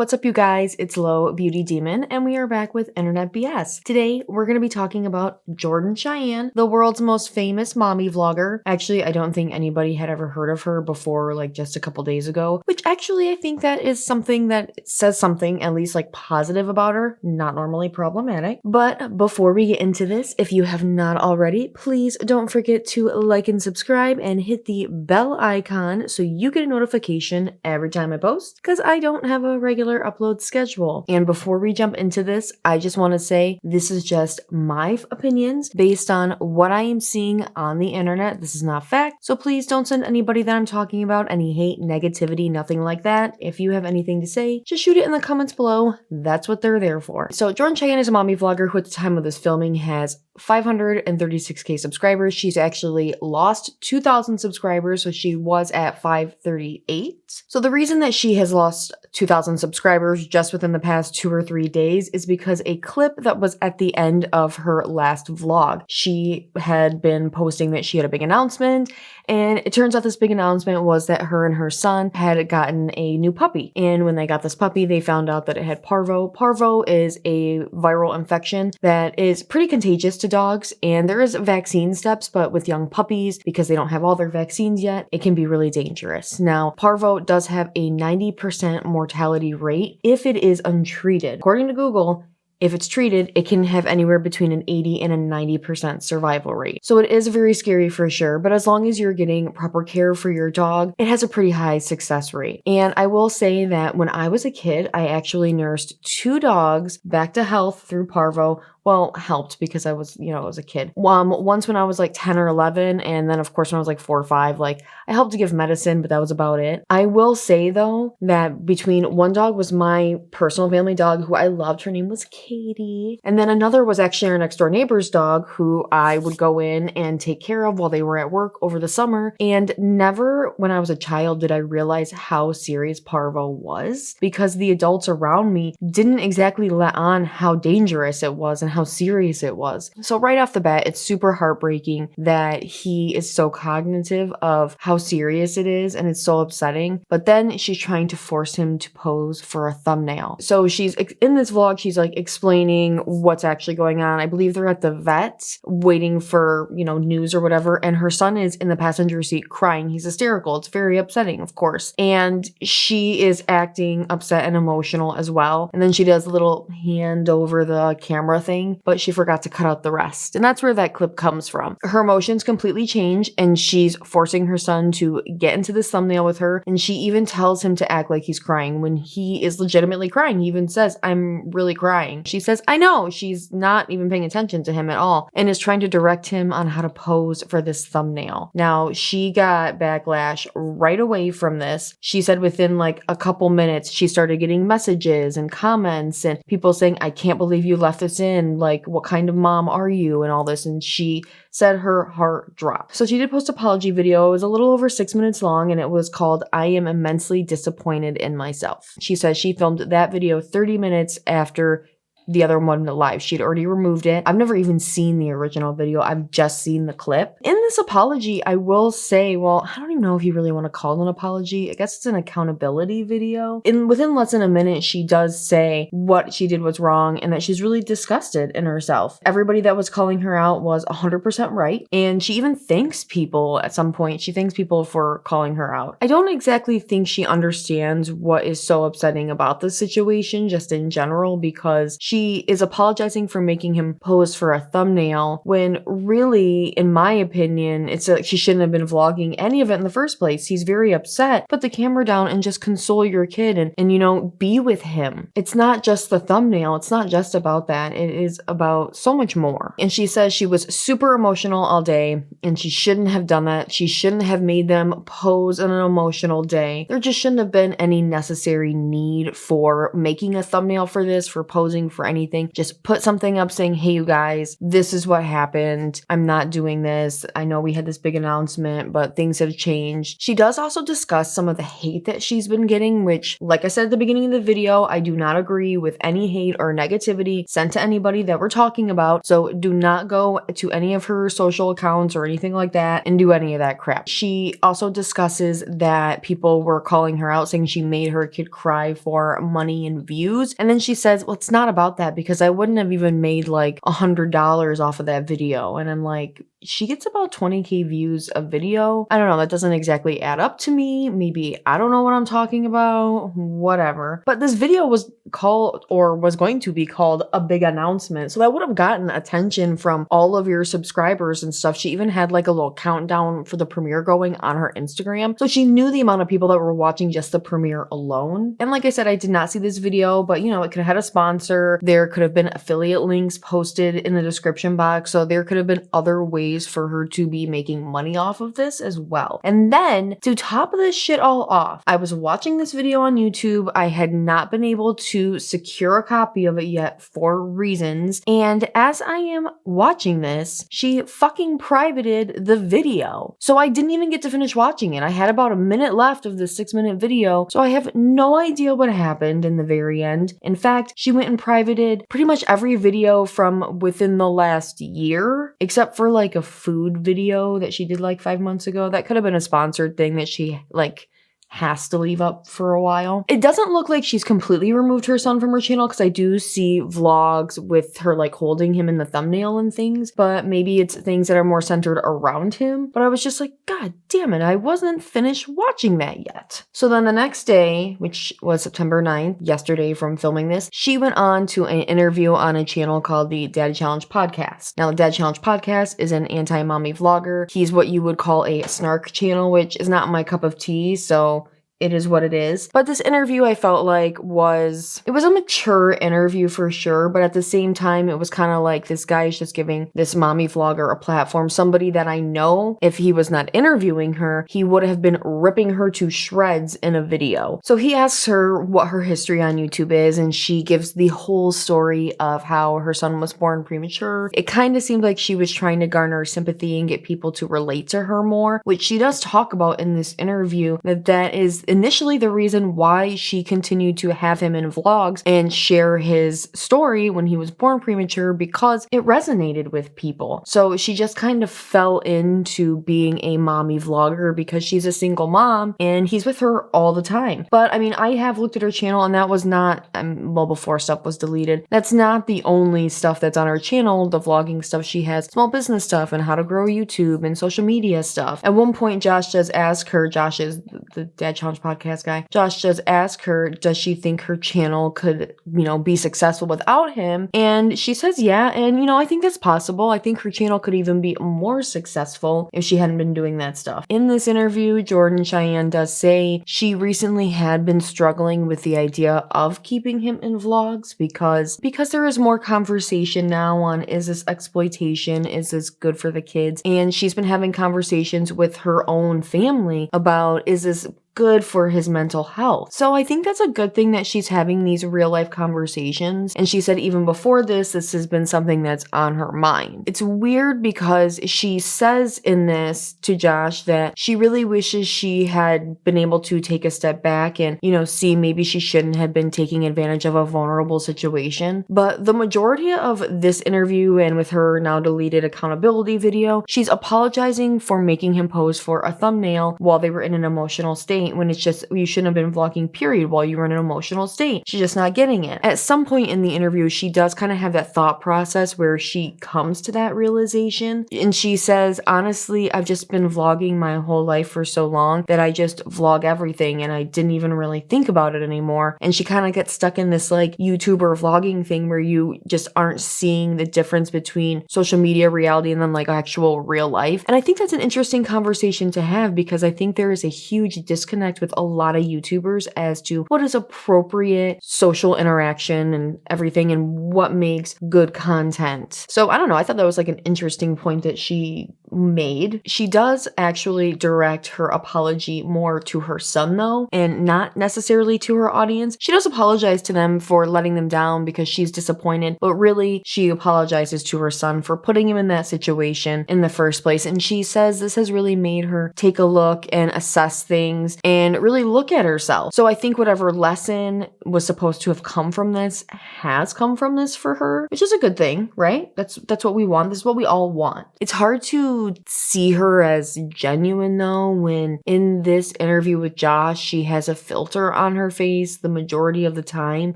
What's up, you guys? It's Low Beauty Demon, and we are back with Internet BS. Today, we're going to be talking about Jordan Cheyenne, the world's most famous mommy vlogger. Actually, I don't think anybody had ever heard of her before, like just a couple days ago, which actually I think that is something that says something at least like positive about her, not normally problematic. But before we get into this, if you have not already, please don't forget to like and subscribe and hit the bell icon so you get a notification every time I post, because I don't have a regular upload schedule. And before we jump into this, I just want to say this is just my opinions based on what I am seeing on the internet. This is not fact, so please don't send anybody that I'm talking about any hate, negativity, nothing like that. If you have anything to say, just shoot it in the comments below. That's what they're there for. So Jordan Cheyenne is a mommy vlogger who at the time of this filming has 536k subscribers. She's actually lost 2,000 subscribers, so she was at 538. So the reason that she has lost 2,000 subscribers just within the past 2 or 3 days is because a clip that was at the end of her last vlog. She had been posting that she had a big announcement, and it turns out this big announcement was that her and her son had gotten a new puppy. And when they got this puppy, they found out that it had parvo. Parvo is a viral infection that is pretty contagious to dogs, and there is vaccine steps, but with young puppies, because they don't have all their vaccines yet, it can be really dangerous. Now, parvo does have a 90% mortality rate if it is untreated. According to Google, if it's treated, it can have anywhere between an 80 and a 90% survival rate. So it is very scary for sure, but as long as you're getting proper care for your dog, it has a pretty high success rate. And I will say that when I was a kid, I actually nursed 2 dogs back to health through parvo. Well, helped because I was, I was a kid. Once when I was like 10 or 11, and then of course when I was like 4 or 5, like I helped to give medicine, but that was about it. I will say though that between one dog was my personal family dog who I loved. Her name was Katie. And then another was actually our next door neighbor's dog who I would go in and take care of while they were at work over the summer. And never when I was a child did I realize how serious parvo was, because the adults around me didn't exactly let on how dangerous it was and how serious it was. So right off the bat, it's super heartbreaking that he is so cognitive of how serious it is, and it's so upsetting. But then she's trying to force him to pose for a thumbnail. So she's in this vlog, she's like explaining what's actually going on. I believe they're at the vet waiting for, news or whatever, and her son is in the passenger seat crying. He's hysterical. It's very upsetting, of course. And she is acting upset and emotional as well. And then she does a little hand over the camera thing, but she forgot to cut out the rest. And that's where that clip comes from. Her emotions completely change, and she's forcing her son to get into this thumbnail with her. And she even tells him to act like he's crying when he is legitimately crying. He even says, "I'm really crying." She says, "I know." She's not even paying attention to him at all and is trying to direct him on how to pose for this thumbnail. Now, she got backlash right away from this. She said within like a couple minutes, she started getting messages and comments and people saying, "I can't believe you left this in. Like, what kind of mom are you?" and all this. And she said her heart dropped. So she did post an apology video. It was a little over 6 minutes long, and it was called "I am immensely disappointed in myself." She says she filmed that video 30 minutes after the other one live. She'd already removed it. I've never even seen the original video. I've just seen the clip. In this apology, I will say, well, I don't even know if you really want to call it an apology. I guess it's an accountability video. Within less than a minute, she does say what she did was wrong and that she's really disgusted in herself. Everybody that was calling her out was 100% right. And she even thanks people at some point. She thanks people for calling her out. I don't exactly think she understands what is so upsetting about the situation just in general, because she is apologizing for making him pose for a thumbnail when really, in my opinion, it's like she shouldn't have been vlogging any of it in the first place. He's very upset. Put the camera down and just console your kid and be with him. It's not just the thumbnail. It's not just about that. It is about so much more. And she says she was super emotional all day and she shouldn't have done that. She shouldn't have made them pose on an emotional day. There just shouldn't have been any necessary need for making a thumbnail for this, for posing for for anything. Just put something up saying, hey, you guys, this is what happened. I'm not doing this. I know we had this big announcement, but things have changed. She does also discuss some of the hate that she's been getting, which, like I said at the beginning of the video, I do not agree with any hate or negativity sent to anybody that we're talking about. So do not go to any of her social accounts or anything like that and do any of that crap. She also discusses that people were calling her out saying she made her kid cry for money and views. And then she says, well, it's not about that because I wouldn't have even made like $100 off of that video. And I'm like, she gets about 20K views a video. I don't know, that doesn't exactly add up to me. Maybe I don't know what I'm talking about, whatever. But this video was called, or was going to be called, a big announcement. So that would have gotten attention from all of your subscribers and stuff. She even had like a little countdown for the premiere going on her Instagram. So she knew the amount of people that were watching just the premiere alone. And like I said, I did not see this video, but you know, it could have had a sponsor. There could have been affiliate links posted in the description box. So there could have been other ways for her to be making money off of this as well. And then to top this shit all off, I was watching this video on YouTube. I had not been able to secure a copy of it yet for reasons. And as I am watching this, she fucking privated the video. So I didn't even get to finish watching it. I had about a minute left of the 6-minute video. So I have no idea what happened in the very end. In fact, she went and privated pretty much every video from within the last year, except for like a food video that she did like 5 months ago. That could have been a sponsored thing that she like has to leave up for a while. It doesn't look like she's completely removed her son from her channel because I do see vlogs with her like holding him in the thumbnail and things, but maybe it's things that are more centered around him. But I was just like, God damn it, I wasn't finished watching that yet. So then the next day, which was September 9th, yesterday from filming this, she went on to an interview on a channel called the Daddy Challenge Podcast. Now, the Daddy Challenge Podcast is an anti-mommy vlogger. He's what you would call a snark channel, which is not my cup of tea, so it is what it is. But this interview I felt like it was a mature interview for sure, but at the same time, it was kind of like this guy is just giving this mommy vlogger a platform, somebody that I know if he was not interviewing her, he would have been ripping her to shreds in a video. So he asks her what her history on YouTube is, and she gives the whole story of how her son was born premature. It kind of seemed like she was trying to garner sympathy and get people to relate to her more, which she does talk about in this interview, that is initially the reason why she continued to have him in vlogs and share his story when he was born premature, because it resonated with people. So she just kind of fell into being a mommy vlogger because she's a single mom and he's with her all the time. But I mean, I have looked at her channel and that was not, well, before stuff was deleted, that's not the only stuff that's on her channel. The vlogging stuff, she has small business stuff and how to grow YouTube and social media stuff. At one point, Josh does ask her, Josh is the Dad Challenge podcast guy, Josh does ask her, does she think her channel could, you know, be successful without him? And she says, yeah. And, you know, I think that's possible. I think her channel could even be more successful if she hadn't been doing that stuff. In this interview, Jordan Cheyenne does say she recently had been struggling with the idea of keeping him in vlogs because there is more conversation now on, is this exploitation? Is this good for the kids? And she's been having conversations with her own family about, is this good for his mental health? So I think that's a good thing that she's having these real life conversations. And she said even before this has been something that's on her mind. It's weird because she says in this to Josh that she really wishes she had been able to take a step back and, you know, see maybe she shouldn't have been taking advantage of a vulnerable situation. But the majority of this interview and with her now deleted accountability video, she's apologizing for making him pose for a thumbnail while they were in an emotional state, when it's just, you shouldn't have been vlogging period while you were in an emotional state. She's just not getting it. At some point in the interview, she does kind of have that thought process where she comes to that realization. And she says, honestly, I've just been vlogging my whole life for so long that I just vlog everything and I didn't even really think about it anymore. And she kind of gets stuck in this like YouTuber vlogging thing where you just aren't seeing the difference between social media reality and then like actual real life. And I think that's an interesting conversation to have because I think there is a huge disconnect with a lot of YouTubers as to what is appropriate social interaction and everything and what makes good content. So I don't know, I thought that was like an interesting point that she made. She does actually direct her apology more to her son though, and not necessarily to her audience. She does apologize to them for letting them down because she's disappointed, but really she apologizes to her son for putting him in that situation in the first place. And she says this has really made her take a look and assess things and really look at herself. So I think whatever lesson was supposed to have come from this has come from this for her, which is a good thing, right? That's what we want. This is what we all want. It's hard to see her as genuine though when in this interview with Josh, she has a filter on her face the majority of the time,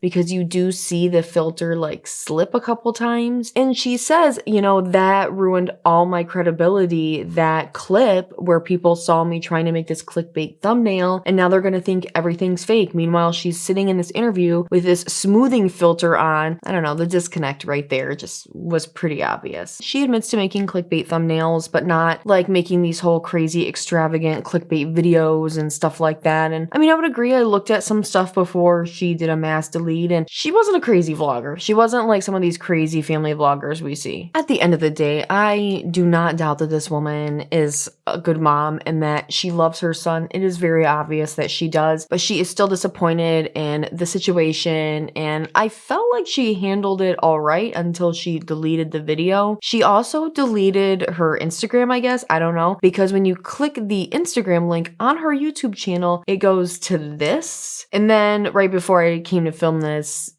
because you do see the filter like slip a couple times. And she says, you know, that ruined all my credibility, that clip where people saw me trying to make this clickbait thumbnail and now they're going to think everything's fake. Meanwhile, she's sitting in this interview with this smoothing filter on. I don't know, the disconnect right there just was pretty obvious. She admits to making clickbait thumbnails, but not like making these whole crazy extravagant clickbait videos and stuff like that. And I mean, I would agree. I looked at some stuff before she did a mass delete and she wasn't a crazy vlogger. She wasn't like some of these crazy family vloggers we see. At the end of the day, I do not doubt that this woman is a good mom and that she loves her son. It is very obvious that she does, but she is still disappointed in the situation. And I felt like she handled it all right until she deleted the video. She also deleted her Instagram, I guess. I don't know, because when you click the Instagram link on her YouTube channel, it goes to this. And then right before I came to film this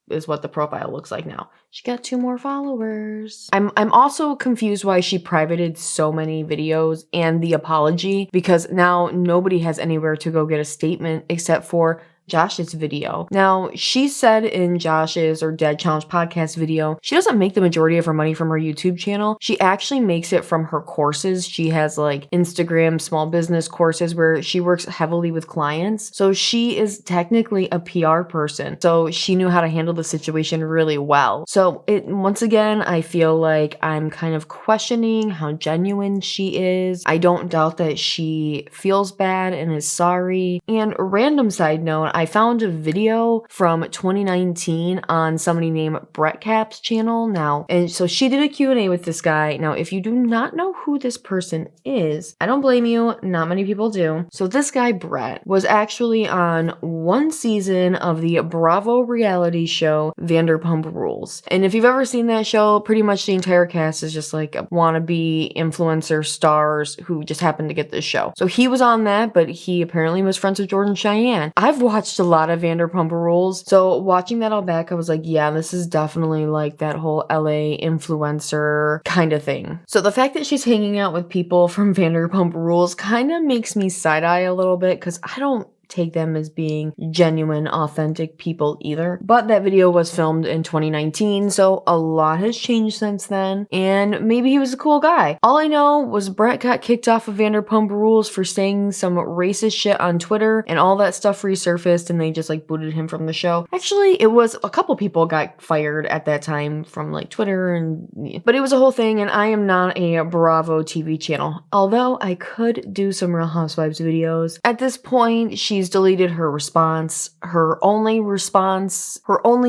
is what the profile looks like now. She got 2 more followers. I'm also confused why she privated so many videos and the apology, because now nobody has anywhere to go get a statement except for Josh's video. Now, she said in Josh's or Dad Challenge podcast video, she doesn't make the majority of her money from her YouTube channel. She actually makes it from her courses. She has like Instagram small business courses where she works heavily with clients. So she is technically a PR person. So she knew how to handle the situation really well. So once again, I feel like I'm kind of questioning how genuine she is. I don't doubt that she feels bad and is sorry. And a random side note, I found a video from 2019 on somebody named Brett Cap's channel now. And so she did a Q&A with this guy. Now, if you do not know who this person is, I don't blame you. Not many people do. So this guy, Brett, was actually on one season of the Bravo reality show, Vanderpump Rules. And if you've ever seen that show, pretty much the entire cast is just like wannabe influencer stars who just happened to get this show. So he was on that, but he apparently was friends with Jordan Cheyenne. I've watched a lot of Vanderpump Rules, so watching that all back, I was like, yeah, this is definitely like that whole LA influencer kind of thing. So the fact that she's hanging out with people from Vanderpump Rules kind of makes me side-eye a little bit, because I don't take them as being genuine, authentic people either. But that video was filmed in 2019, so a lot has changed since then, and maybe he was a cool guy. All I know was Brett got kicked off of Vanderpump Rules for saying some racist shit on Twitter, and all that stuff resurfaced, and they just like booted him from the show. Actually, it was a couple people got fired at that time from like Twitter, but it was a whole thing, and I am not a Bravo TV channel, although I could do some Real Housewives videos. At this point, she's deleted her response. Her only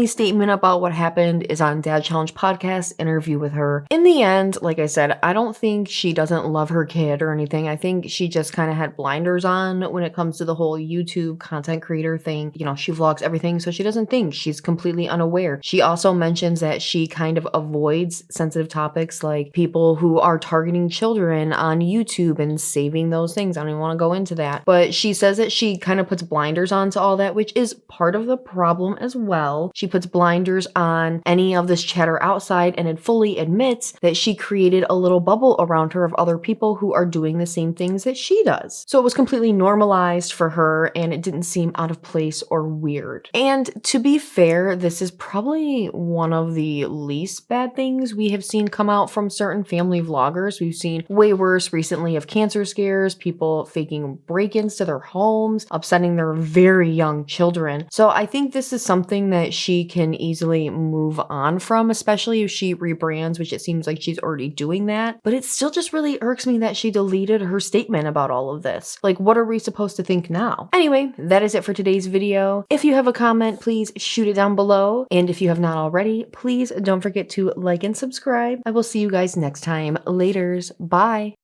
statement about what happened is on Dad Challenge podcast interview with her. In the end, like I said, I don't think she doesn't love her kid or anything. I think she just kind of had blinders on when it comes to the whole YouTube content creator thing. You know, she vlogs everything, so she doesn't think. She's completely unaware. She also mentions that she kind of avoids sensitive topics like people who are targeting children on YouTube and saving those things. I don't even want to go into that. But she says that she kind of puts blinders on to all that, which is part of the problem as well. She puts blinders on any of this chatter outside, and it fully admits that she created a little bubble around her of other people who are doing the same things that she does. So it was completely normalized for her, and it didn't seem out of place or weird. And to be fair, this is probably one of the least bad things we have seen come out from certain family vloggers. We've seen way worse recently of cancer scares, people faking break-ins to their homes, upsetting their very young children. So I think this is something that she can easily move on from, especially if she rebrands, which it seems like she's already doing that. But it still just really irks me that she deleted her statement about all of this. Like, what are we supposed to think now? Anyway, that is it for today's video. If you have a comment, please shoot it down below. And if you have not already, please don't forget to like and subscribe. I will see you guys next time. Laters. Bye.